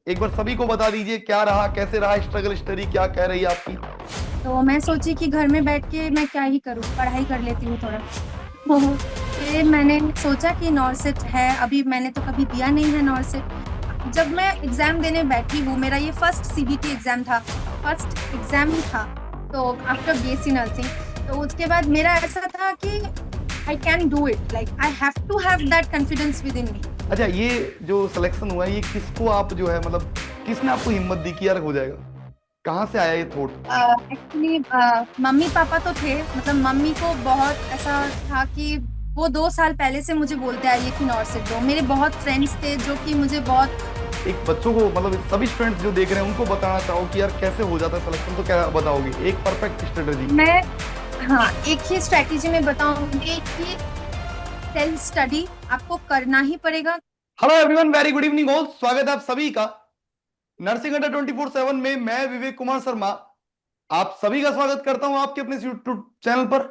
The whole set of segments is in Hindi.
एक बार सभी को बता दीजिए क्या रहा, कैसे रहा स्ट्रगल स्टोरी, क्या कह रही है आपकी। तो मैं सोची कि घर में बैठ के मैं क्या ही करूँ, पढ़ाई कर लेती हूँ थोड़ा। तो फिर मैंने सोचा कि नॉर्सेट है, अभी मैंने तो कभी दिया नहीं है नॉर्सेट। जब मैं एग्जाम देने बैठी हूँ, मेरा ये फर्स्ट सीबीटी एग्जाम था, फर्स्ट एग्जाम ही था। तो आफ्टर बीएससी नर्सिंग, तो उसके बाद मेरा ऐसा था कि I can do it, like I have to have that confidence within me. अच्छा, ये जो सिलेक्शन हुआ है ये किसको आप जो है मतलब किसने आपको हिम्मत दी कि यार हो जाएगा, कहाँ से आया ये थॉट। एक्चुअली मम्मी पापा तो थे, मतलब मम्मी को बहुत ऐसा था कि वो 2 साल पहले से मुझे बोलते आ रही है कि नॉर्सेट दो। मेरे बहुत फ्रेंड्स थे जो कि मुझे बहुत। एक बच्चों को मतलब सभी स्टूडेंट्स जो देख रहे हैं उनको बताना चाहो कि यार कैसे हो जाता है सिलेक्शन, तो क्या बताओगे एक परफेक्ट स्ट्रेटेजी। मैं, हाँ, एक ही स्ट्रेटेजी में बताऊंगी कि सेल्फ स्टडी आपको करना ही पड़ेगा। Hello everyone, very good evening all, स्वागत है आप सभी का नर्सिंग अड्डा 24/7 में। मैं विवेक कुमार शर्मा आप सभी का स्वागत करता हूं आपके अपने यूट्यूब चैनल पर।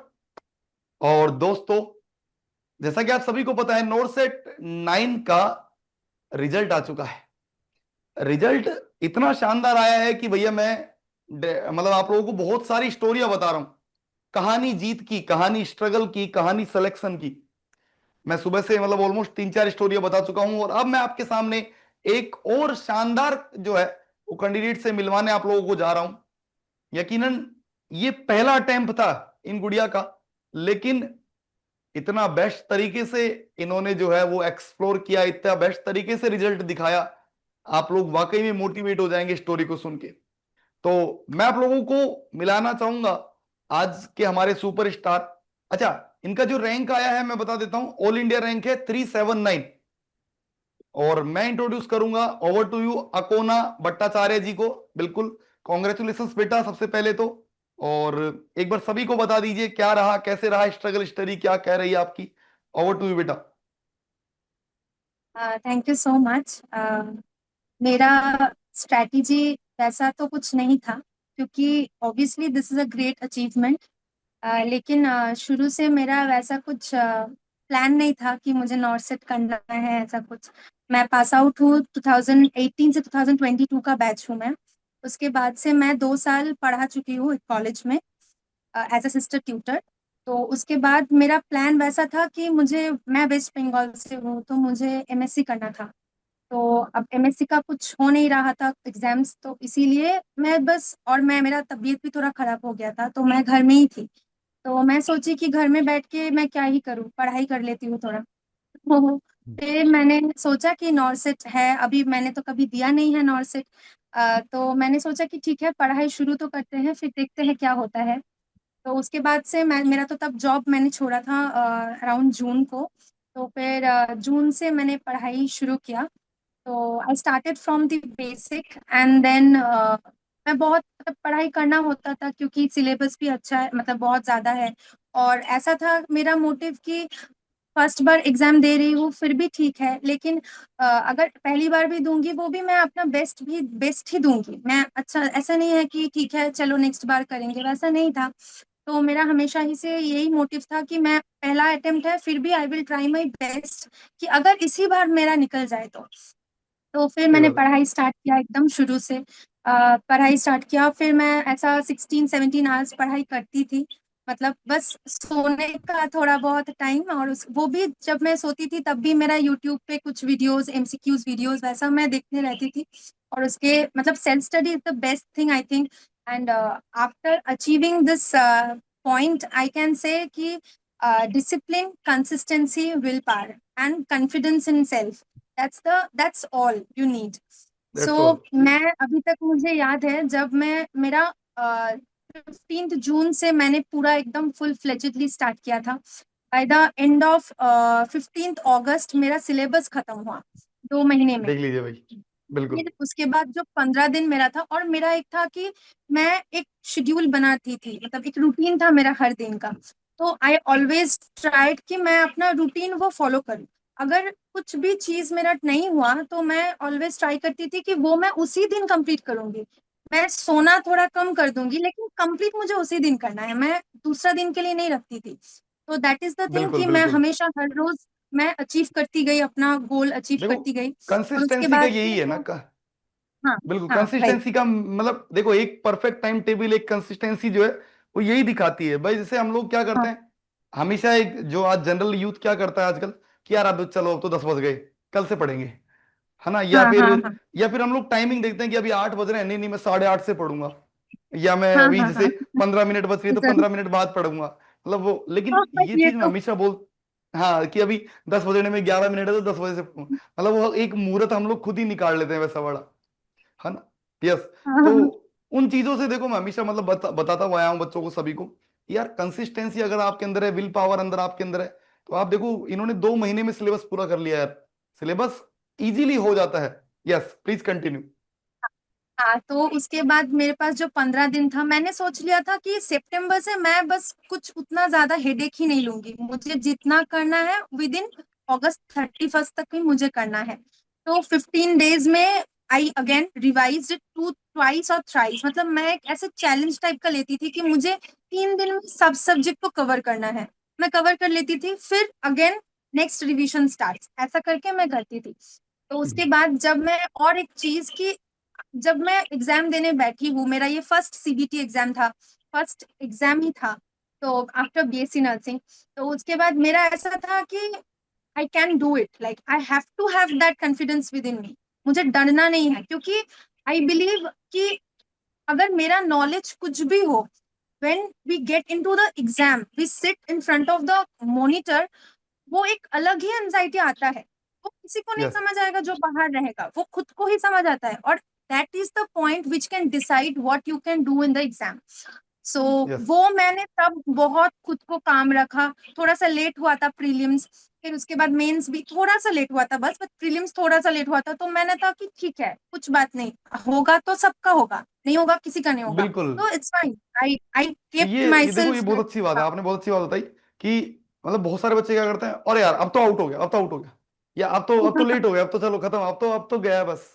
और दोस्तों, जैसा कि आप सभी को पता है नोरसेट 9 का रिजल्ट आ चुका है। रिजल्ट इतना शानदार आया है कि भैया मैं मतलब आप लोगों को बहुत सारी स्टोरियां बता रहा हूं, कहानी जीत की, कहानी स्ट्रगल की, कहानी सिलेक्शन की। मैं सुबह से मतलब ऑलमोस्ट 3-4 स्टोरियां बता चुका हूं और अब मैं आपके सामने एक और शानदार जो है वो कैंडिडेट से मिलवाने आप लोगों को जा रहा हूं। यकीनन ये पहला अटेम्प्ट था इन गुड़िया का, लेकिन इतना बेस्ट तरीके से इन्होंने जो है वो एक्सप्लोर किया, इतना बेस्ट तरीके से रिजल्ट दिखाया, आप लोग वाकई में मोटिवेट हो जाएंगे स्टोरी को सुन के। तो मैं आप लोगों को मिलाना चाहूंगा आज के हमारे सुपरस्टार। अच्छा, इनका जो रैंक आया है मैं बता देता हूं, ऑल इंडिया रैंक है 379। और मैं इंट्रोड्यूस करूंगा ओवर टू यू अकोना भट्टाचार्य जी को। बिल्कुल, कॉन्ग्रेचुलेशन बेटा सबसे पहले तो। और एक बार सभी को बता दीजिए क्या रहा, कैसे रहा स्ट्रगल स्टोरी, क्या कह रही है आपकी। ओवर टू यू बेटा। Thank you so much. मेरा स्ट्रैटेजी वैसा तो कुछ नहीं था, क्योंकि obviously this is a great achievement. लेकिन शुरू से मेरा वैसा कुछ प्लान नहीं था कि मुझे नॉर्सेट करना है, ऐसा कुछ। मैं पास आउट हूँ 2018 से 2022 का बैच हूँ मैं। उसके बाद से मैं 2 साल पढ़ा चुकी हूँ एक कॉलेज में एज असिस्टेंट ट्यूटर। तो उसके बाद मेरा प्लान वैसा था कि मुझे, मैं वेस्ट बंगाल से हूँ तो मुझे एमएससी करना था। तो अब एमएससी का कुछ हो नहीं रहा था एग्जाम्स, तो इसीलिए मैं बस, और मैं, मेरा तबीयत भी थोड़ा खराब हो गया था तो मैं घर में ही थी। तो मैं सोची कि घर में बैठ के मैं क्या ही करूँ, पढ़ाई कर लेती हूँ थोड़ा। तो फिर मैंने सोचा कि नॉर्सेट है, अभी मैंने तो कभी दिया नहीं है नॉर्सेट। तो मैंने सोचा कि ठीक है, पढ़ाई शुरू तो करते हैं, फिर देखते हैं क्या होता है। तो उसके बाद से मैं, मेरा तो तब जॉब मैंने छोड़ा था अराउंड जून को। तो फिर जून से मैंने पढ़ाई शुरू किया। तो I started from the basic and then मैं बहुत, मतलब पढ़ाई करना होता था क्योंकि सिलेबस भी अच्छा है, मतलब बहुत ज़्यादा है। और ऐसा था मेरा मोटिव कि फर्स्ट बार एग्जाम दे रही हूँ फिर भी ठीक है, लेकिन अगर पहली बार भी दूंगी वो भी मैं अपना बेस्ट ही दूंगी मैं। अच्छा, ऐसा नहीं है कि ठीक है चलो नेक्स्ट बार करेंगे, वैसा नहीं था। तो मेरा हमेशा ही से यही मोटिव था कि मैं, पहला अटेम्प्ट है फिर भी I will try my best, कि अगर इसी बार मेरा निकल जाए तो फिर सही मैंने बात है। पढ़ाई स्टार्ट किया एकदम शुरू से। पढ़ाई स्टार्ट किया, फिर मैं ऐसा 16-17 आवर्स पढ़ाई करती थी। मतलब बस सोने का थोड़ा बहुत टाइम, और वो भी जब मैं सोती थी तब भी मेरा यूट्यूब पे कुछ वीडियोस, एमसीक्यूज वीडियोस वैसा मैं देखने रहती थी। और उसके, मतलब self study is the best thing I think. And after achieving this point I can say कि discipline, consistency, will power and confidence in self, that's all you need. That's So all. मैं अभी तक मुझे याद है जब मैं, मेरा 15 जून से मैंने पूरा एकदम फुल फ्लेजेडली स्टार्ट किया था। बाय द एंड ऑफ 15 अगस्त मेरा सिलेबस खत्म हुआ 2 महीने में। देख लीजिए भाई। बिल्कुल। फिर उसके बाद जो 15 दिन मेरा था, और मेरा एक था कि मैं एक शेड्यूल बनाती थी, मतलब एक रूटीन था मेरा हर दिन का। तो आई ऑलवेज ट्राइड कि मैं अपना रूटीन वो फॉलो करूं। अगर कुछ भी चीज मेरा नहीं हुआ तो मैं ऑलवेज ट्राई करती थी कि वो मैं उसी दिन कंप्लीट करूंगी। मैं सोना थोड़ा कम कर दूंगी, लेकिन कंप्लीट मुझे उसी दिन करना है, मैं दूसरा दिन के लिए नहीं रखती थी। तो दैट इज द थिंग बिल्कुल कि मैं बिल्कुल। हमेशा हर रोज मैं अचीव करती गई, अपना गोल अचीव देखो, करती गई। और उसके कंसिस्टेंसी का बाद यही है ना फिर का, हाँ बिल्कुल हाँ राइट। कंसिस्टेंसी का मतलब देखो, एक परफेक्ट टाइम टेबल, एक कंसिस्टेंसी जो है वो यही दिखाती है भाई। जैसे हम लोग क्या करते हाँ हैं हमेशा, एक जो आज जनरल यूथ क्या करता है आजकल, कि यार अब चलो अब तो 10 बज गए, कल से पढ़ेंगे, है ना। हाँ हाँ हाँ या फिर हम लोग टाइमिंग देखते हैं कि अभी 8 बज रहे हैं, नहीं नहीं मैं 8:30 से पढ़ूंगा, या मैं हाँ अभी हाँ जैसे हाँ 15 मिनट बच रही है तो जरूर। 15 मिनट बाद पढ़ूंगा, मतलब वो। लेकिन हाँ, ये ये चीज मैं तो हमेशा बोल, हाँ कि अभी 10 बजने में 11 मिनट है तो 10 बजे से पढ़ूंगा, मतलब वो एक मुहूर्त हम लोग खुद ही निकाल लेते हैं वैसा बड़ा, है ना। यस। हाँ तो हाँ उन चीजों से देखो मैं हमेशा मतलब बताता हुआ आया हूँ बच्चों को, सभी को, यार कंसिस्टेंसी अगर आपके अंदर है, विल पावर अंदर आपके अंदर है, तो आप देखो इन्होंने 2 महीने में सिलेबस पूरा कर लिया यार, सिलेबस इजीली हो जाता है। Yes please continue. हाँ। तो उसके बाद मेरे पास जो 15 दिन था, मैंने सोच लिया था कि सितंबर से मैं बस कुछ उतना ज्यादा हेडेक ही नहीं लूंगी, मुझे जितना करना है विद इन August 31 तक ही मुझे करना है। तो 15 डेज में I again revise it to twice और थ्राइस, मतलब मैं एक ऐसे चैलेंज टाइप का लेती थी कि मुझे 3 दिन में सब सब्जेक्ट को कवर करना है। मैं कवर कर लेती थी, फिर अगेन नेक्स्ट रिवीजन स्टार्ट, ऐसा करके मैं करती थी। तो उसके बाद जब मैं और एक चीज की, जब मैं एग्जाम देने बैठी हूँ, मेरा ये फर्स्ट सीबीटी एग्जाम था, फर्स्ट एग्जाम ही था, तो आफ्टर बीएससी नर्सिंग। तो उसके बाद मेरा ऐसा था कि I can do it, like I have to have that confidence within me, मुझे डरना नहीं है, क्योंकि आई बिलीव कि अगर मेरा नॉलेज कुछ भी हो, when we get into the exam, we sit in front of the monitor, वो एक अलग ही एंजाइटी आता है। वो किसी को नहीं यस समझ आएगा जो बाहर रहेगा, वो खुद को ही समझ आता है, और that is the point which can decide what you can do in the exam. So yes वो मैंने तब बहुत खुद को काम रखा। थोड़ा सा लेट हुआ था प्रीलिम्स, फिर उसके बाद मेंस भी थोड़ा सा लेट हुआ था, बस प्रीलिम्स थोड़ा सा लेट हुआ था, तो मैंने कहा कि ठीक है कुछ बात नहीं, होगा तो सबका होगा, नहीं होगा किसी का नहीं होगा, बिल्कुल। तो इट्स फाइन। आई केप्ट ये माई देखो ये सेल्फ। बहुत अच्छी बात है, आपने बहुत अच्छी बात बताई कि मतलब बहुत सारे बच्चे क्या करते हैं, और यार अब तो आउट हो गया, अब तो आउट हो गया, या अब तो लेट हो गया, अब तो चलो खत्म, अब तो गया बस।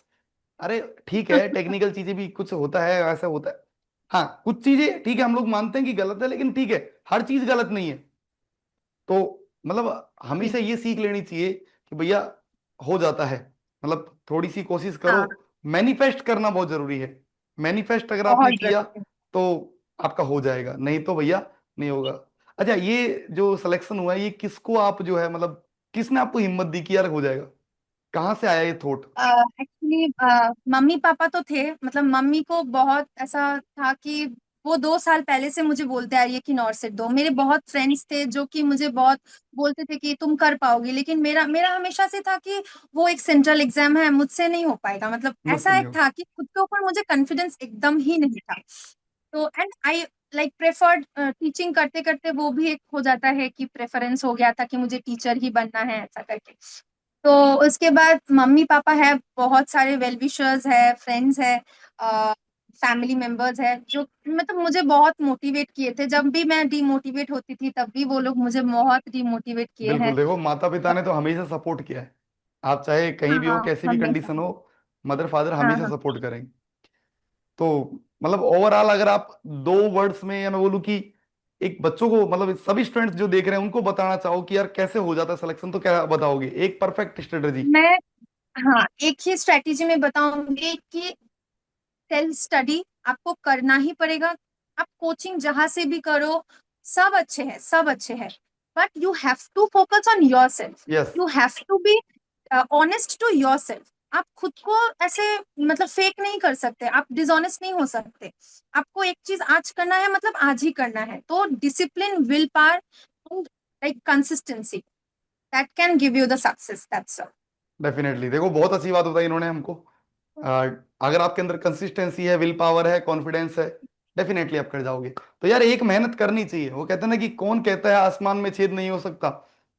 अरे ठीक है, टेक्निकल चीजें भी कुछ होता है, ऐसा होता है। हाँ कुछ चीजें ठीक है हम लोग मानते हैं कि गलत है, लेकिन ठीक है हर चीज गलत नहीं है। तो मतलब हमेशा ये सीख लेनी चाहिए कि भैया हो जाता है, मतलब थोड़ी सी कोशिश करो। हाँ मैनिफेस्ट करना बहुत जरूरी है, मैनिफेस्ट अगर आपने बहुत किया जरूरी है। तो आपका हो जाएगा, नहीं तो भैया नहीं होगा। अच्छा ये जो सिलेक्शन हुआ है ये किसको आप जो है मतलब किसने आपको हिम्मत दी कि यार हो जाएगा, कहाँ से आया ये थॉट? एक्चुअली मम्मी पापा तो थे, मतलब मम्मी को बहुत ऐसा था कि वो 2 साल पहले से मुझे बोलते आ रही है कि नॉर्सिट दो। मेरे बहुत फ्रेंड्स थे जो कि मुझे बहुत बोलते थे कि तुम कर पाओगी, लेकिन मेरा मेरा हमेशा से था कि वो एक सेंट्रल एग्जाम है, मुझसे नहीं हो पाएगा, मतलब मुझसे ऐसा नहीं एक हो। था कि खुद के ऊपर मुझे कॉन्फिडेंस एकदम ही नहीं था। तो and I like preferred teaching, करते करते वो भी एक हो जाता है कि प्रेफरेंस हो गया था कि मुझे टीचर ही बनना है, ऐसा करके। तो उसके बाद मम्मी पापा है, बहुत सारे वेल विशर्स है, फ्रेंड्स है, फैमिली मेंबर्स है, जो मतलब मुझे बहुत मोटिवेट किए थे। जब भी मैं डिमोटिवेट होती थी तब भी वो लोग मुझे बहुत डिमोटिवेट किए हैं। बिल्कुल देखो माता पिता ने तो हमेशा सपोर्ट किया है, आप चाहे कहीं भी हो हाँ कैसी भी हमेशा। कंडीशन हो, मदर फादर हाँ हमेशा हाँ सपोर्ट करेंगे। तो मतलब ओवरऑल अगर आप 2 वर्ड्स में, या मैं बोलूँ कि एक बच्चों को मतलब सभी स्टूडेंट्स जो देख रहे हैं उनको बताना चाहो कि यार कैसे हो जाता है सिलेक्शन, तो क्या बताओगे एक परफेक्ट स्ट्रेटजी? मैं, हाँ एक ही स्ट्रेटेजी में बताऊंगी कि सेल्फ स्टडी आपको करना ही पड़ेगा। आप कोचिंग जहां से भी करो, सब अच्छे हैं, सब अच्छे हैं, but you have to focus on yourself. Yes you have to be honest to yourself. आप खुद को ऐसे मतलब फेक नहीं कर सकते, आप डिसऑनेस्ट नहीं हो सकते। आपको एक चीज आज करना है, मतलब आज ही करना है, तो discipline, will power and like consistency, that can give you the success, that's all. Definitely देखो बहुत अच्छी बात बताई इन्होंने हमको। आ, अगर आपके अंदर कंसिस्टेंसी है, विल पावर है, कॉन्फिडेंस है, डेफिनेटली आप कर जाओगे। तो यार एक मेहनत करनी चाहिए, वो कहते हैं ना कि कौन कहता है आसमान में छेद नहीं हो सकता,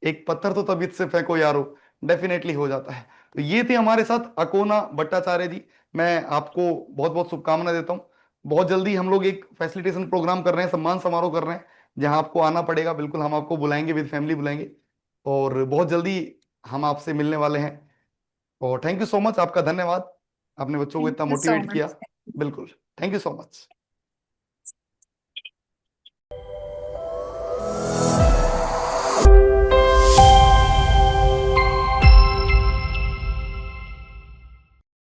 एक पत्थर तो तबीयत से फेंको यारो, डेफिनेटली हो जाता है। तो ये थे हमारे साथ अकोना भट्टाचार्य जी, मैं आपको बहुत बहुत शुभकामनाएं देता हूँ। बहुत जल्दी हम लोग एक फैसिलिटेशन प्रोग्राम कर रहे हैं, सम्मान समारोह कर रहे हैं, जहां आपको आना पड़ेगा, बिल्कुल हम आपको बुलाएंगे, विद फैमिली बुलाएंगे, और बहुत जल्दी हम आपसे मिलने वाले हैं। और थैंक यू सो मच, आपका धन्यवाद, आपने बच्चों को थैंक इतना यू सो मोटिवेट किया। मच। बिल्कुल। Thank you so much.